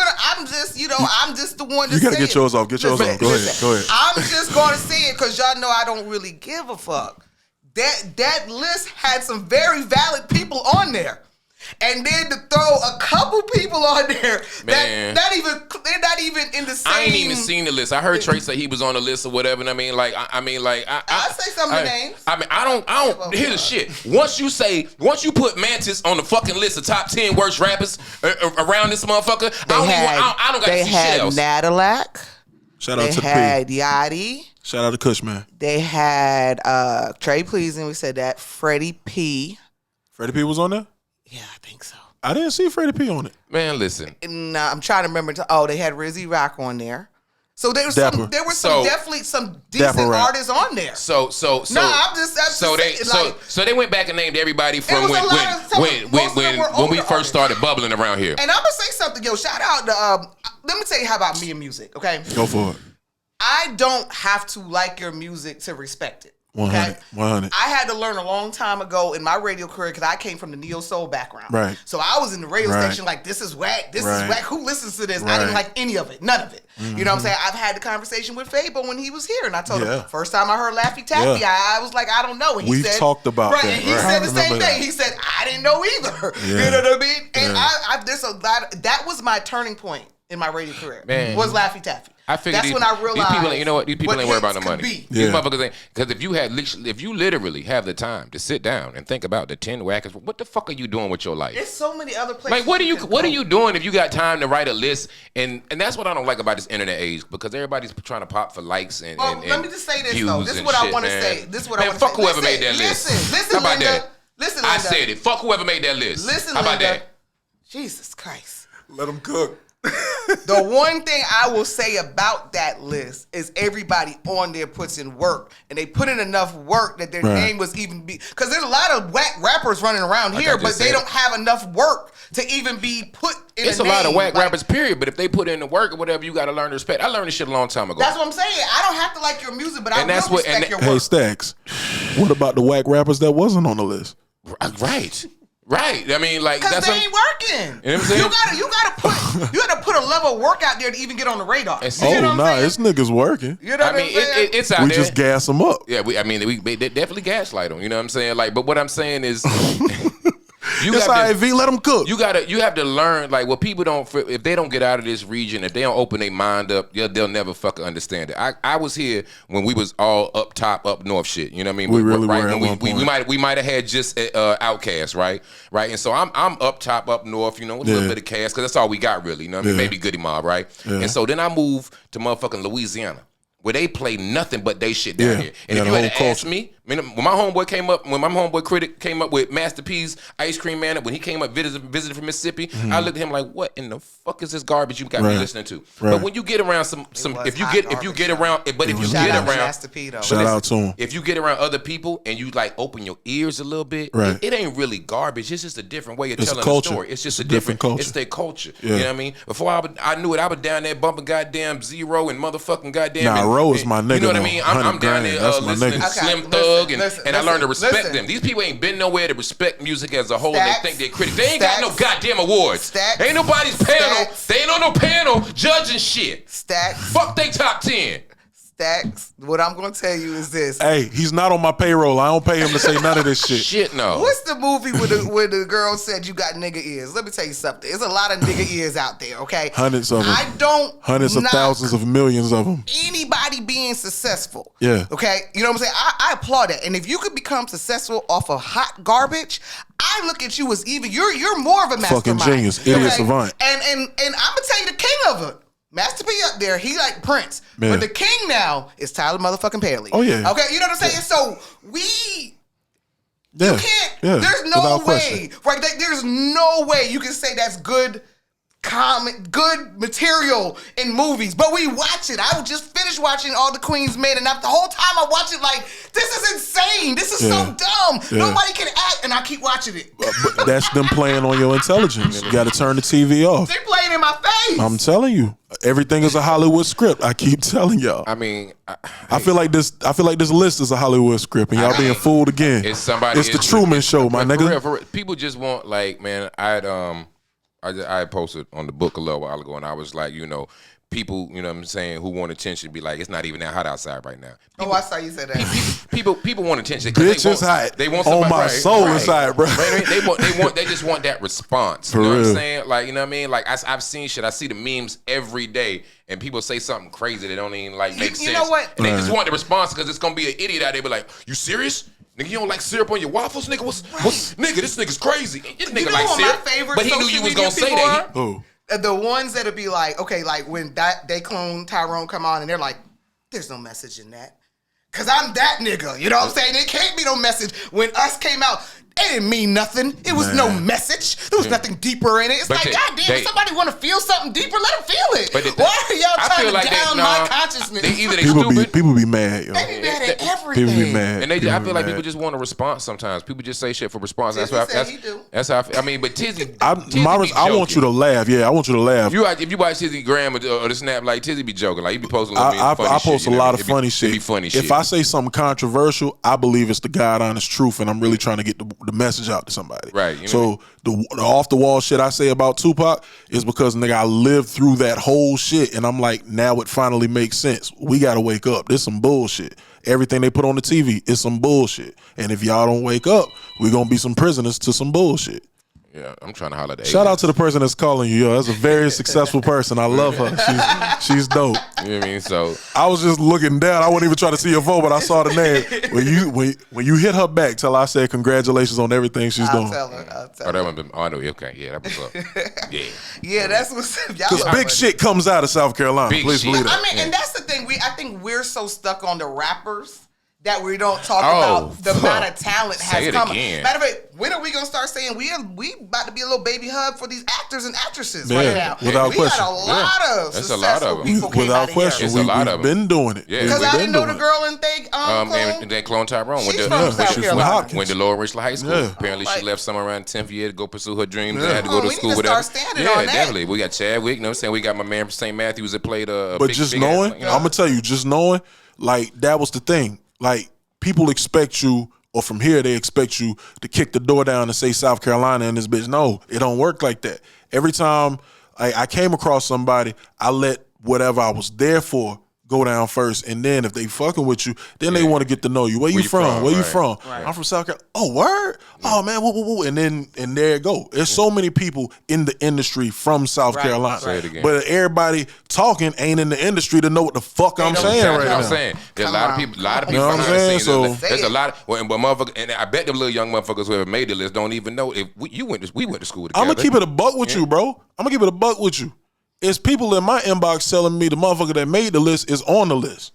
just the one to You gotta say get it. yours off. Get yours Listen, off. Go ahead. listen. Go ahead. I'm just gonna say it because y'all know I don't really give a fuck. That list had some very valid people on there. And then to throw a couple people on there Man. they're not even in the same. I ain't even seen the list. I heard Trey say he was on the list or whatever. And I mean, like, I'll say some of the names. I mean, I don't. Here's the shit. Once you put Mantiz on the fucking list of top 10 worst rappers around this motherfucker, I don't got to see shit else. They had Nadilac. Shout out to They had Yachty. Shout out to Kush, man. They had Trey Pleasing. We said that. Freddie P. Freddie P was on there? Yeah, I think so. I didn't see Freddie P on it. Man, listen. And I'm trying to remember. They had Rizzy Rock on there. So there was definitely some decent artists on there. So they went back and named everybody from when we first started bubbling around here. And I'm gonna say something, yo. Shout out to let me tell you how about me and music, okay? Go for it. I don't have to like your music to respect it. 100. 100. I had to learn a long time ago in my radio career because I came from the neo soul background. Right. So I was in the radio station like, this is whack. This is whack. Who listens to this? I didn't like any of it. None of it. You know what I'm saying? I've had the conversation with Fabo when he was here, and I told him first time I heard Laffy Taffy, I was like, I don't know. And he said, talked about that. And he said the same thing. He said, I didn't know either. Yeah. You know what I mean? And there's a lot. That was my turning point in my radio career. Was Laffy Taffy. I figured that's when I realized these people, you know what? These people ain't worried about no money. Yeah. These motherfuckers ain't, because if you literally have the time to sit down and think about the 10 whackers, what the fuck are you doing with your life? There's so many other places. Like, what are you doing if you got time to write a list? And that's what I don't like about this internet age, because everybody's trying to pop for likes and let me just say this views though. This is what I want to say. This is what I want to say. Fuck whoever made that list. Listen, How about Linda. that? Listen, Linda. I said it. Fuck whoever made that list. Listen, How about Linda. that? Jesus Christ. Let them cook. The one thing I will say about that list is everybody on there puts in work, and they put in enough work that their name was even be, because there's a lot of whack rappers running around here, but they don't have enough work to even be put in It's a lot of whack rappers, period. But if they put in the work or whatever, you got to learn to respect. I learned this shit a long time ago. That's what I'm saying. I don't have to like your music, but I will respect your work. Hey, Stacks, what about the whack rappers that wasn't on the list? Right. I mean, like, because that's they ain't working. You know what I'm saying? You gotta put a level of work out there to even get on the radar. And see, this nigga's working. You know what I'm saying? It's out we there. Just gas them up. Yeah, we definitely gaslight them. You know what I'm saying? Like, but what I'm saying is, It's all right, V. Let them cook. You have to learn, like, what people don't. If they don't get out of this region, if they don't open their mind up, they'll never fucking understand it. I was here when we was all up top, up north shit. You know what I mean? We really right? were at one point. We might have had just Outcast, right? And so I'm up top, up north. You know, with a little bit of Cass, because that's all we got really. You know what I mean? Maybe Goody Mob, right? Yeah. And so then I moved to motherfucking Louisiana, where they play nothing but they shit down here. And if you had to ask me, when my homeboy critic came up with Master P's Ice Cream Man, when he came up visited from Mississippi, I looked at him like, what in the fuck is this garbage you got me listening to? But when you get around if you get around Master P though. Shout out to him. If you get around other people and you like open your ears a little bit, it ain't really garbage. It's just a different way of telling the story. It's just a different culture. It's their culture. Yeah. You know what I mean? Before I knew it, I was down there bumping goddamn Zero and motherfucking goddamn. Nah, Ro is my nigga. You know what I mean? I'm down there listening to Slim Thug and I learned to respect them. These people ain't been nowhere to respect music as a whole. They think they're critics. They ain't got no goddamn awards. Ain't nobody's panel. They ain't on no panel judging shit. Fuck they top 10. Stacks, what I'm going to tell you is this. Hey, he's not on my payroll. I don't pay him to say none of this shit. Shit, no. What's the movie where the girl said you got nigga ears? Let me tell you something. There's a lot of nigga ears out there, okay? Hundreds of them. Hundreds of thousands of millions of them. Anybody being successful. Yeah. Okay? You know what I'm saying? I applaud that. And if you could become successful off of hot garbage, I look at you as even, you're more of a mastermind. Fucking genius. Idiot savant. And I'm going to tell you the king of it. Master P up there, he like Prince. Man. But the king now is Tyler motherfucking Perry. Oh, yeah. Okay, you know what I'm saying? Yeah. So you can't, there's no way, right? There's no way you can say that's good good material in movies, but we watch it. I just finished watching All the Queen's Men, and the whole time I watch it like, this is insane. This is so dumb. Nobody can act, and I keep watching it. But that's them playing on your intelligence. You got to turn the TV off. They playing in my face. I'm telling you, everything is a Hollywood script. I keep telling y'all. I mean, I feel like this list is a Hollywood script, and y'all being fooled again. It's the Truman Show, my nigga. For real, people just want, like, man, I posted on the book a little while ago, and I was like, people, you know what I'm saying, who want attention, be like, it's not even that hot outside right now. People, I saw you say that. People want attention. Bitch is hot. They want somebody, on my soul inside, bro. They just want that response. For you know real. What I'm saying? Like, you know what I mean? Like, I've seen shit. I see the memes every day, and people say something crazy that don't even like make sense. You know what? And they just want the response because it's gonna be an idiot out there. Be like, you serious? Nigga, you don't like syrup on your waffles, nigga? Nigga, this nigga's crazy. This nigga like syrup. My favorite but he knew you was gonna say that. Who? The ones that'll be like, okay, like when They Clone Tyrone come on and they're like, there's no message in that. Cause I'm that nigga. You know what I'm saying? There can't be no message. When Us came out, it didn't mean nothing. It was no message. There was nothing deeper in it. It's goddamn, if somebody want to feel something deeper, let them feel it. Why are y'all trying to down my consciousness? People be mad, yo. They be mad at everything. People be mad. And I feel like people just want a response sometimes. People just say shit for response. That's how I mean, but Tizzy, I want you to laugh. Yeah, I want you to laugh. If you watch Tizzy Graham or the Snap, like Tizzy be joking. Like he be posting funny shit. I post a lot of funny shit. It be funny shit. If I say something controversial, I believe it's the God honest truth, and I'm really trying to get the message out to somebody. Right. So the off the wall shit I say about Tupac is because, nigga, I lived through that whole shit, and I'm like, now it finally makes sense. We gotta wake up. This some bullshit. Everything they put on the TV is some bullshit. And if y'all don't wake up, we're gonna be some prisoners to some bullshit. Yeah, I'm trying to holler at Shout out to the person that's calling you, yo. That's a very successful person. I love her. She's dope. You know what I mean? So I was just looking down. I wasn't even trying to see your phone, but I saw the name. When you hit her back, tell her I said congratulations on everything she's doing. I'll tell her. that one been, I know. Okay, yeah, that was up. Yeah. Yeah, that's what's up. Because big shit comes out of South Carolina. Please believe that. I mean, and that's the thing. I think we're so stuck on the rappers that we don't talk about the amount of talent has come. Matter of fact, when are we gonna start saying we about to be a little baby hub for these actors and actresses right now? Without question. We got a lot of successful people came out of here. Without question, we've been doing it. Because I didn't know the girl in They Clone Tyrone. She's from South Carolina. Went to Lower Richland High School. Yeah. Apparently, she left somewhere around 10th year to go pursue her dreams and had to go to school. We need to start standing on that. Definitely. We got Chadwick. You know what I'm saying? We got my man from St. Matthews that played a But just knowing, I'm gonna tell you, just knowing, like that was the thing. Like people expect you, or from here they expect you to kick the door down and say South Carolina and this bitch. No, it don't work like that. Every time I came across somebody, I let whatever I was there for go down first, and then if they fucking with you, then they want to get to know you. Where you from? Where you from? Right. I'm from South Carolina. Oh, word? Yeah. Oh man, woo. And there it go. There's so many people in the industry from South Carolina. Say it again. But everybody talking ain't in the industry to know what the fuck I'm saying right now. I'm saying there's a lot of people behind the scenes. So there's a lot. But motherfuckers, and I bet them little young motherfuckers who have made the list don't even know if we went to school together. I'm gonna keep it a buck with you, bro. I'm gonna keep it a buck with you. It's people in my inbox telling me the motherfucker that made the list is on the list.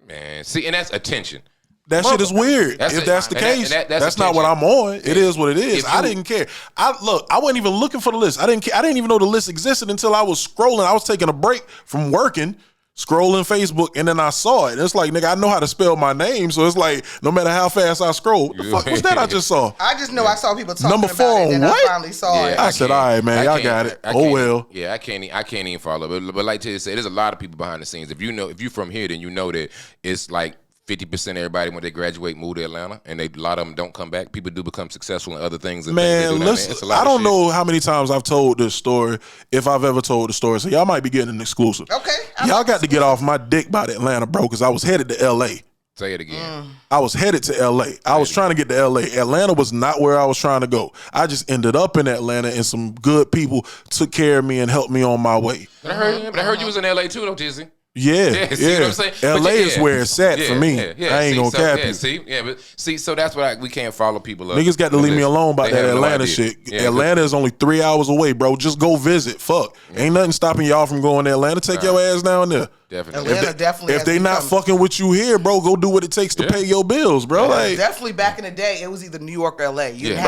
Man, see, and that's attention. That shit is weird. If that's the case, that's not what I'm on. It is what it is. I didn't care. I wasn't even looking for the list. I didn't care. I didn't even know the list existed until I was scrolling. I was taking a break from working, scrolling Facebook, and then I saw it. It's like, nigga, I know how to spell my name, so it's like, no matter how fast I scroll, what the fuck was that I just saw? I just know I saw people talking Number 4 about it, and on what? I finally saw it. I said, all right, man, y'all got it. Oh, well. Yeah, I can't even follow. But like Tizzy said, there's a lot of people behind the scenes. If you from here, then you know that it's like 50% of everybody when they graduate move to Atlanta, and a lot of them don't come back. People do become successful in other things. And man, listen, I don't know how many times I've told this story, if I've ever told the story. So y'all might be getting an exclusive. Okay. Y'all got to get off my dick about Atlanta, bro, because I was headed to L.A. Say it again. I was headed to L.A. I was trying to get to L.A. Atlanta was not where I was trying to go. I just ended up in Atlanta, and some good people took care of me and helped me on my way. But I heard you was in L.A. too, though, Tizzy. Yeah. See what I'm saying? LA is where it's at for me. I ain't gonna cap you. So that's why we can't follow people up. Niggas got to leave me alone about that Atlanta shit. Yeah, Atlanta is only 3 hours away, bro. Just go visit. Fuck. Ain't nothing stopping y'all from going to Atlanta. Take your ass down there. Definitely. Atlanta definitely. If they not fucking with you here, bro, go do what it takes to pay your bills, bro. Like, definitely back in the day, it was either New York or LA. You didn't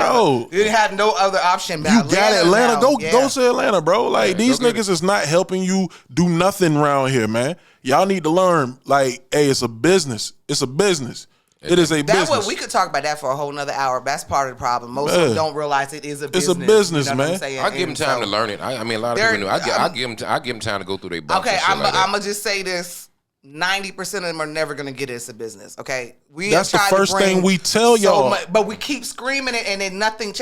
have no other option. You got Atlanta. Go to Atlanta, bro. Like, these niggas is not helping you do nothing around here, man. Y'all need to learn, like, hey, it's a business. It's a business. It is a business. We could talk about that for a whole nother hour. That's part of the problem. Most of them don't realize it is a business. It's a business, you know man. I give them time to learn it. I mean, a lot of people know. I give them time to go through their box. Okay, I'm gonna just say this: 90% of them are never gonna get it as a business. Okay, that's the first thing we tell y'all. But we keep screaming it, and then nothing.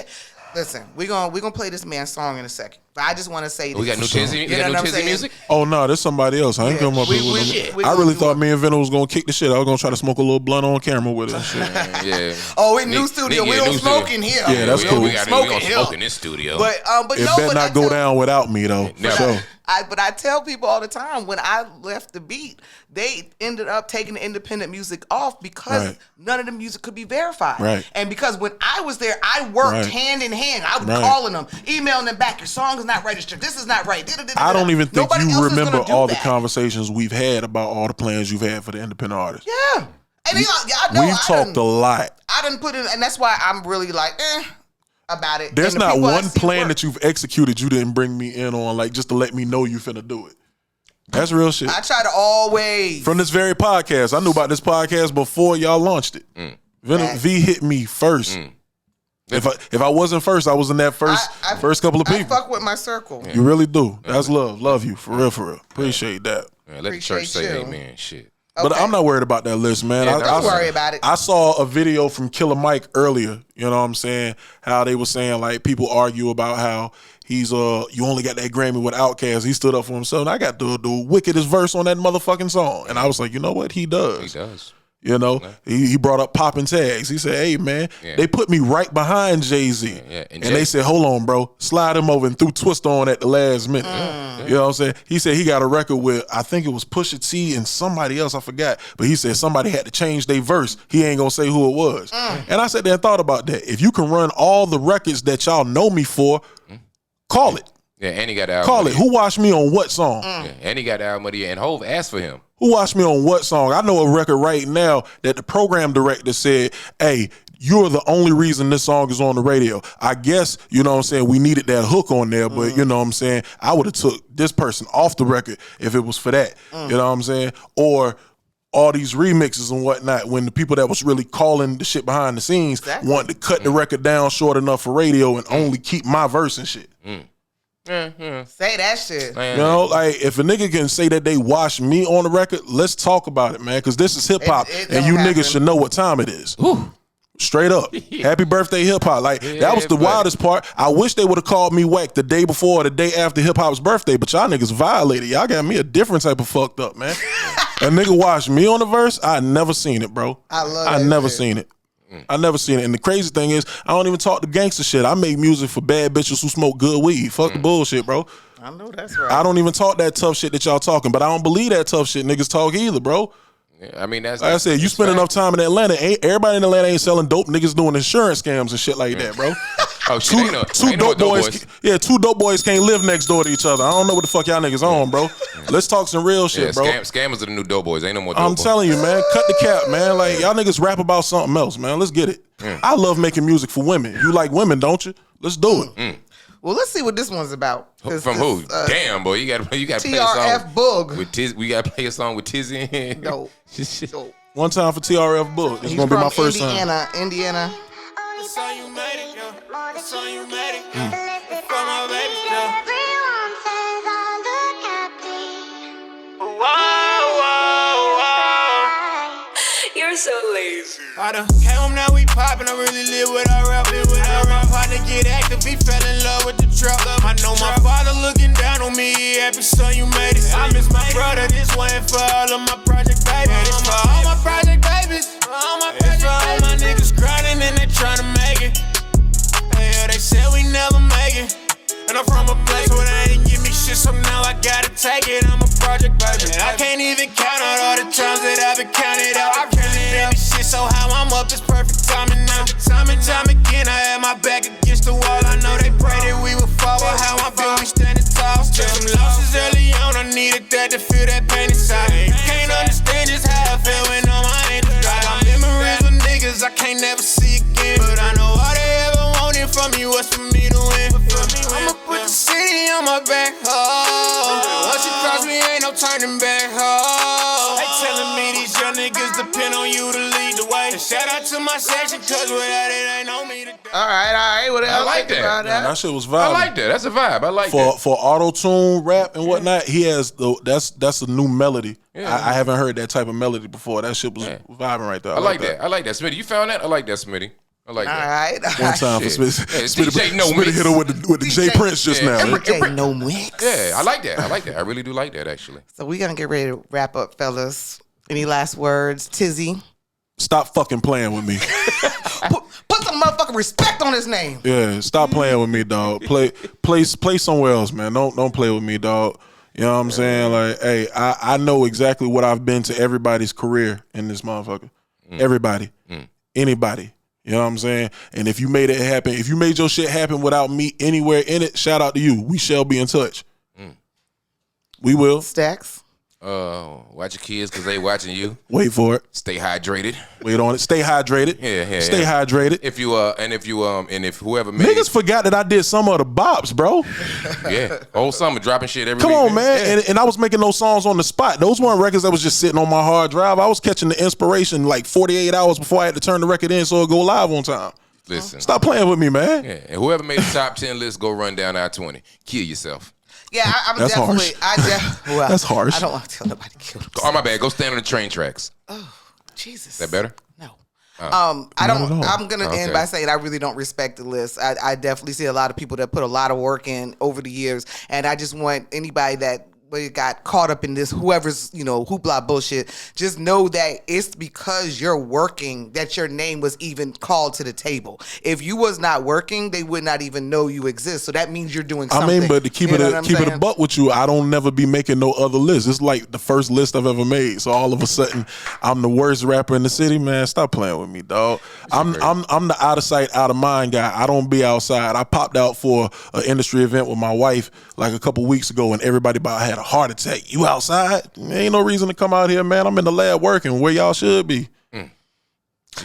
Listen, we're gonna play this man's song in a second. But I just want to say this. We got new Tizzy music? Oh, no, there's somebody else. I ain't coming up with them. I really thought me and Venom was going to kick the shit. I was going to try to smoke a little blunt on camera with it and shit. Yeah. Oh, in new studio. We don't smoke in here. Yeah, that's cool. We don't smoke in this studio. But it better not go down without me, though. Never. But I tell people all the time, when I left the beat, they ended up taking the independent music off because none of the music could be verified. Right. And because when I was there, I worked hand in hand. I was calling them, emailing them back. Your song is not registered. This is not right. I don't even think you remember all the conversations we've had about all the plans you've had for the independent artists. Yeah. And I know we've talked a lot. I didn't put it, and that's why I'm really like, about it. There's not one plan that you've executed you didn't bring me in on, like, just to let me know you finna do it. That's real shit. I try to always. From this very podcast. I knew about this podcast before y'all launched it. V hit me first. If I wasn't first, I was in that first couple of people. I fuck with my circle. You really do. That's love. Love you. For real. Appreciate that. Let the church say amen. Shit. Okay. But I'm not worried about that list, man. Don't worry about it. I saw a video from Killer Mike earlier. You know what I'm saying? How they were saying, like, people argue about how he's you only got that Grammy with Outkast. He stood up for himself. And I got the wickedest verse on that motherfucking song. And I was like, you know what? He does. He does. You know, he brought up popping tags. He said, hey, man, they put me right behind Jay-Z. And they said, hold on, bro. Slide him over and threw Twist on at the last minute. You know what I'm saying? He said he got a record with, I think it was Pusha T and somebody else, I forgot. But he said somebody had to change their verse. He ain't going to say who it was. And I sat there and thought about that. If you can run all the records that y'all know me for, call it. Yeah, and he got the album. Call it. Who watched me on what song? Yeah, and he got the album of the year. And Hov asked for him. Who watched me on what song? I know a record right now that the program director said, hey, you're the only reason this song is on the radio. I guess, you know what I'm saying, we needed that hook on there, but you know what I'm saying, I would have took this person off the record if it was for that. You know what I'm saying? Or all these remixes and whatnot, when the people that was really calling the shit behind the scenes wanted to cut the record down short enough for radio and only keep my verse and shit. Say that shit. You know, like, if a nigga can say that they watched me on the record, let's talk about it, man, because this is hip hop, and you niggas should know what time it is. Straight up. Happy birthday, hip hop. Like, that was the wildest part. I wish they would have called me whack the day before or the day after hip hop's birthday, but y'all niggas violated. Y'all got me a different type of fucked up, man. A nigga watched me on the verse. I never seen it, bro. I never seen it. I never seen it. And the crazy thing is, I don't even talk the gangster shit. I make music for bad bitches who smoke good weed. Fuck the bullshit, bro. I know that's right. I don't even talk that tough shit that y'all talking, but I don't believe that tough shit niggas talk either, bro. Yeah, I mean, that's like I said, you spend enough time in Atlanta. Everybody in Atlanta ain't selling dope. Niggas doing insurance scams and shit like that, bro. Oh, shit, two dope boys. Yeah, two dope boys can't live next door to each other. I don't know what the fuck y'all niggas on, bro. Let's talk some real shit, bro. Scammers are the new dope boys. Ain't no more dope I'm boys. telling you, man. Cut the cap, man. Like, y'all niggas rap about something else, man. Let's get it. I love making music for women. You like women, don't you? Let's do it. Well, let's see what this one's about. From who? Damn, boy, you got to play a song TRF with Tizzy. We got to play a song with Tizzy. No. One time for TRF Book. It's gonna be my first time. Indiana. That's how you made it, yo. That's how you made it. For my baby, yo. You're so lazy. I done came home, now we poppin'. I really live with our rap. My partner get active, he fell in love with the trap. I know my father looking down on me. He happy, son, you made it. I miss my brother. This one for all of my project babies. This for all my project babies. It's for all my niggas grinding and they tryna make it. Yeah, they said we never make it. And I'm from a place where they ain't give me shit, so now I gotta take it. I'm a project baby. And I can't even count out all the times that I've been counted out. I counted out this shit, so how I'm up is perfect timing now. Time and time again, I had my back against the wall. I know they prayed that we would fall, but how I feel, we standing tall. Took some losses early on, I needed that to feel that pain inside. You can't understand just how I feel when on my angels die. I got memories of niggas I can't never see again, but I know all they ever wanted from me was for me to win. I'ma put the city on my back, once you cross me, ain't no turning back, They telling me these young niggas depend on you to lead the way. And shout out to my section, cause without it ain't on me today. All right. What else? I like that. That shit was vibe. I like that. That's a vibe. I like that. For auto-tune rap and whatnot, he has that's a new melody. Yeah. I haven't heard that type of melody before. That shit was vibing right there. I like that. I like that. Smitty, you found that? I like that, Smitty. I like that. All right. One time for DJ No Smitty Mix. hit her with the J Prince just now. DJ No Mix. Yeah, I like that. I really do like that, actually. So we're gonna get ready to wrap up, fellas. Any last words, Tizzy? Stop fucking playing with me. Put some motherfucking respect on his name. Yeah, stop playing with me, dog. Play somewhere else, man. Don't play with me, dog. You know what I'm saying? Like, hey, I know exactly what I've been to everybody's career in this motherfucker. Everybody. Anybody. You know what I'm saying? And if you made it happen, if you made your shit happen without me anywhere in it, shout out to you. We shall be in touch. We will. Stacks. Watch your kids because they watching you. Wait for it. Stay hydrated. Wait on it. Stay hydrated. Yeah. Stay hydrated. If whoever made Niggas forgot that I did some of the bops, bro. whole summer dropping shit every Come week. on, man. And I was making those songs on the spot. Those weren't records that was just sitting on my hard drive. I was catching the inspiration like 48 hours before I had to turn the record in so it go live on time. Listen. Stop playing with me, man. Yeah. And whoever made the top 10 list, go run down I-20. Kill yourself. Yeah, I'm That's definitely. harsh. That's harsh. I don't want to tell nobody to kill themselves. Oh, my bad. Go stand on the train tracks. Oh, Jesus. Is that better? No. I don't. at all. I'm gonna end by saying I really don't respect the list. I definitely see a lot of people that put a lot of work in over the years, and I just want anybody that got caught up in this, whoever's hoopla bullshit, just know that it's because you're working that your name was even called to the table. If you was not working, they would not even know you exist. So that means you're doing something. I mean, but to keep it a buck with you, I don't never be making no other list. It's like the first list I've ever made. So all of a sudden, I'm the worst rapper in the city, man. Stop playing with me, dog. I'm the out of sight, out of mind guy. I don't be outside. I popped out for an industry event with my wife like a couple weeks ago, and everybody about had a heart attack. You outside? There ain't no reason to come out here, man. I'm in the lab working where y'all should be.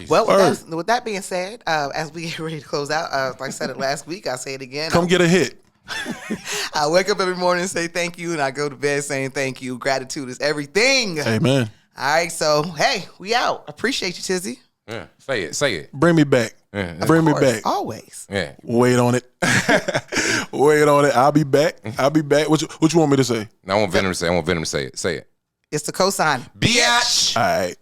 Well, with that being said, as we get ready to close out, like I said it last week, I'll say it again. Come get a hit. I wake up every morning and say thank you, and I go to bed saying thank you. Gratitude is everything. Amen. All right, so, hey, we out. Appreciate you, Tizzy. Yeah. Say it. Bring me back. Bring me back. Always. Yeah. Wait on it. Wait on it. I'll be back. What you want me to say? I want Venom to say it. Say it. It's the Cosign. Bitch. All right.